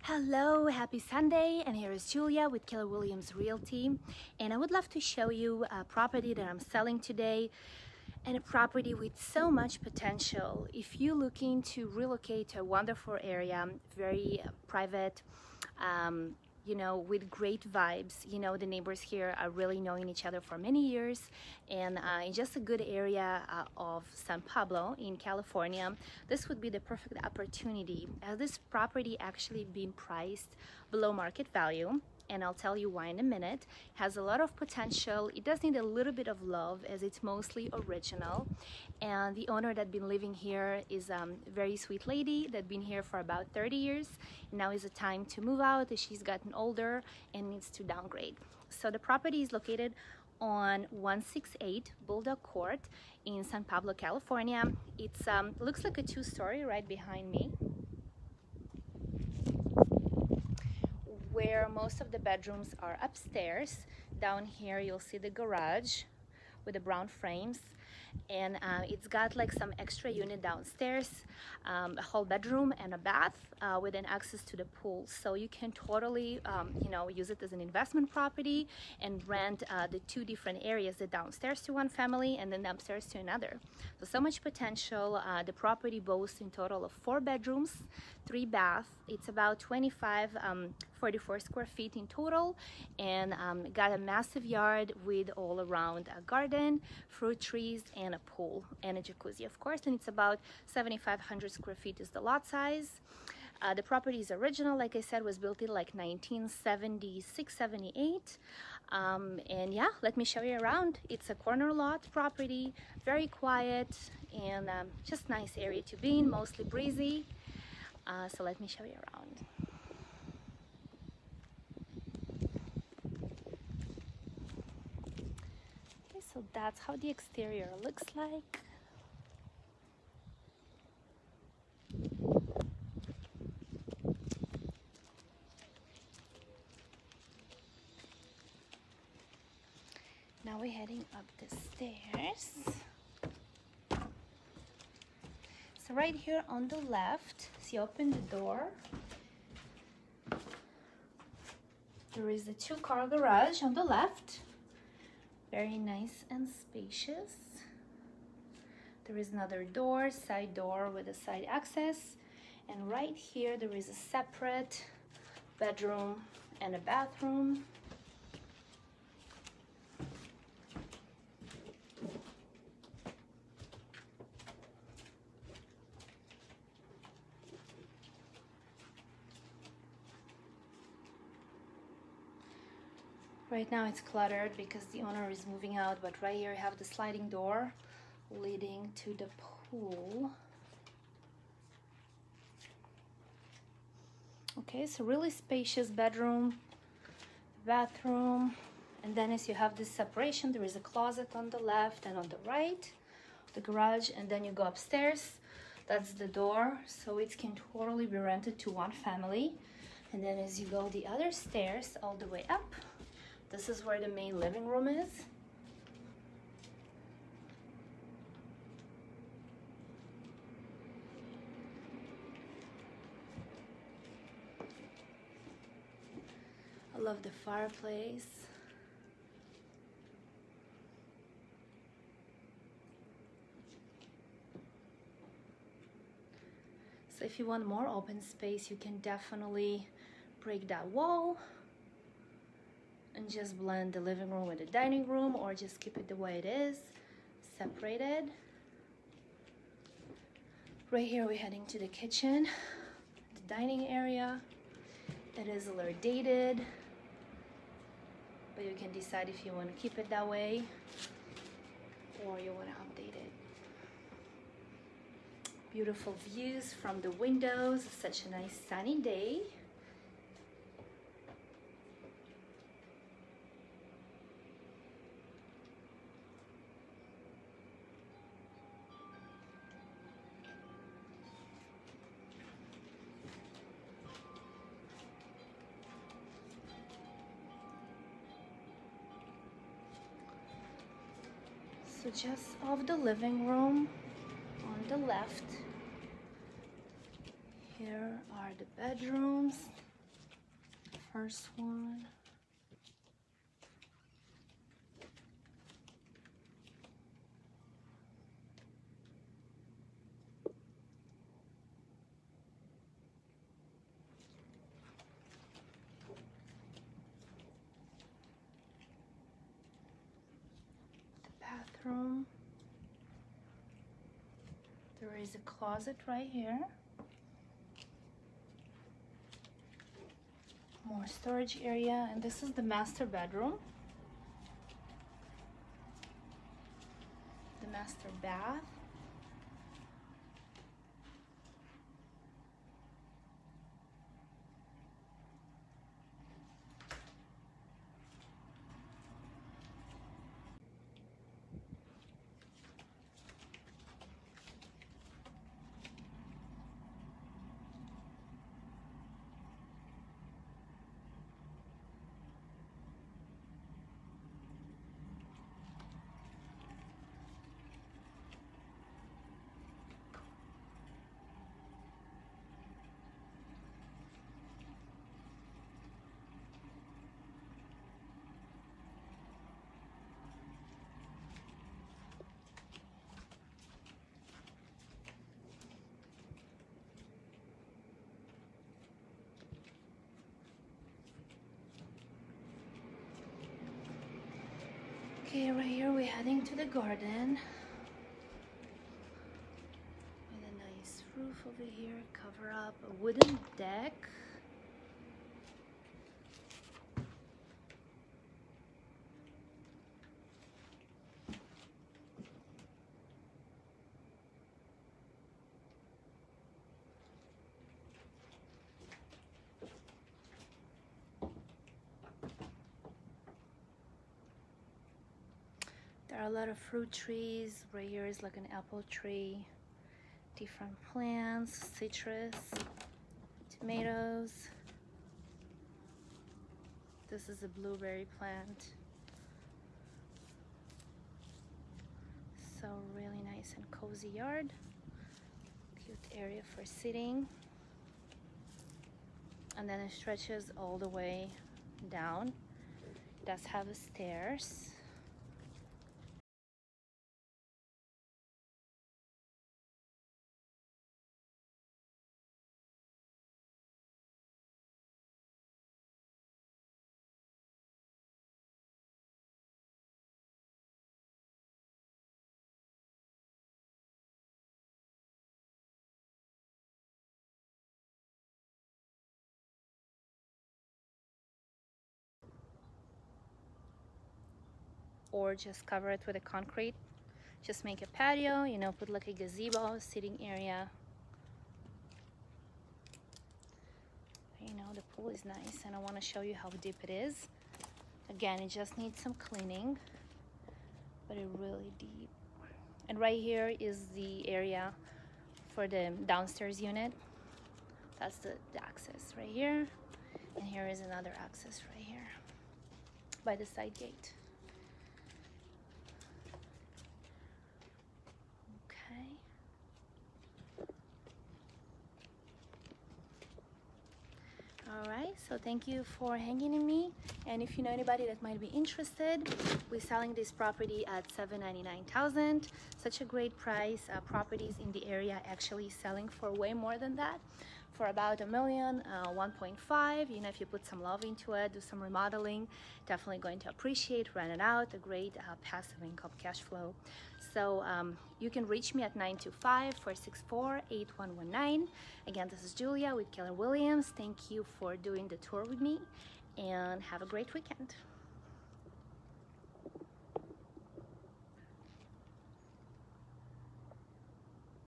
Hello, happy Sunday, and here is Julia with Keller Williams Realty, and I would love to show you a property that I'm selling today, and a property with so much potential. If you're looking to relocate to a wonderful area, very private, with great vibes. The neighbors here are really knowing each other for many years, and in just a good area of San Pablo in California, this would be the perfect opportunity, as this property actually being priced below market value. And I'll tell you why in a minute. Has a lot of potential. It does need a little bit of love, as it's mostly original. And the owner that been living here is a very sweet lady that been here for about 30 years. Now is the time to move out, as she's gotten older and needs to downgrade. So the property is located on 168 Bulldog Court in San Pablo, California. It's looks like a two-story right behind me, where most of the bedrooms are upstairs. Down here you'll see the garage with the brown frames, and it's got like some extra unit downstairs, a whole bedroom and a bath with an access to the pool. So you can totally use it as an investment property and rent the two different areas, the downstairs to one family and then the upstairs to another. So much potential. The property boasts in total of 4 bedrooms, 3 baths. It's about 44 square feet in total, and got a massive yard with all around a garden, fruit trees, and a pool and a jacuzzi, of course. And it's about 7,500 square feet is the lot size. The property is original, like I said, was built in like 1976, 78. And yeah, let me show you around. It's a corner lot property, very quiet, and just nice area to be in, mostly breezy. So let me show you around. Okay, so that's how the exterior looks like. Now we're heading up the stairs. So right here on the left, as you open the door, there is a 2-car garage on the left. Very nice and spacious. There is another door, side door with a side access. And right here there is a separate bedroom and a bathroom. Right now it's cluttered because the owner is moving out, but right here you have the sliding door leading to the pool. Okay, so really spacious bedroom, bathroom, and then as you have this separation, there is a closet on the left and on the right, the garage, and then you go upstairs. That's the door, so it can totally be rented to one family. And then as you go the other stairs all the way up, this is where the main living room is. I love the fireplace. So if you want more open space, you can definitely break that wall and just blend the living room with the dining room, or just keep it the way it is, separated. Right here we're heading to the kitchen, the dining area. It is a little dated, but you can decide if you want to keep it that way or you want to update it. Beautiful views from the windows. It's such a nice sunny day. So just off the living room on the left, here are the bedrooms. first one. Bathroom. There is a closet right here. More storage area, and this is the master bedroom. The master bath. Okay, right here we're heading to the garden. With a nice roof over here, cover up a wooden deck. There are a lot of fruit trees. Right here is like an apple tree. Different plants, citrus, tomatoes. This is a blueberry plant. So really nice and cozy yard. Cute area for sitting. And then it stretches all the way down. It does have a stairs. Or just cover it with a concrete. Just make a patio, you know, put like a gazebo, sitting area. You know, the pool is nice, and I want to show you how deep it is. Again, it just needs some cleaning, but it's really deep. And right here is the area for the downstairs unit. That's the access right here. And here is another access right here by the side gate. Okay. All right, so thank you for hanging in me. And if you know anybody that might be interested, we're selling this property at $799,000. Such a great price. Properties in the area actually selling for way more than that, for about $1 million, 1.5. You know, if you put some love into it, do some remodeling, definitely going to appreciate, rent it out. A great passive income cash flow. So you can reach me at 925-464-8119. Again, this is Julia with Keller Williams. Thank you for doing the tour with me, and have a great weekend.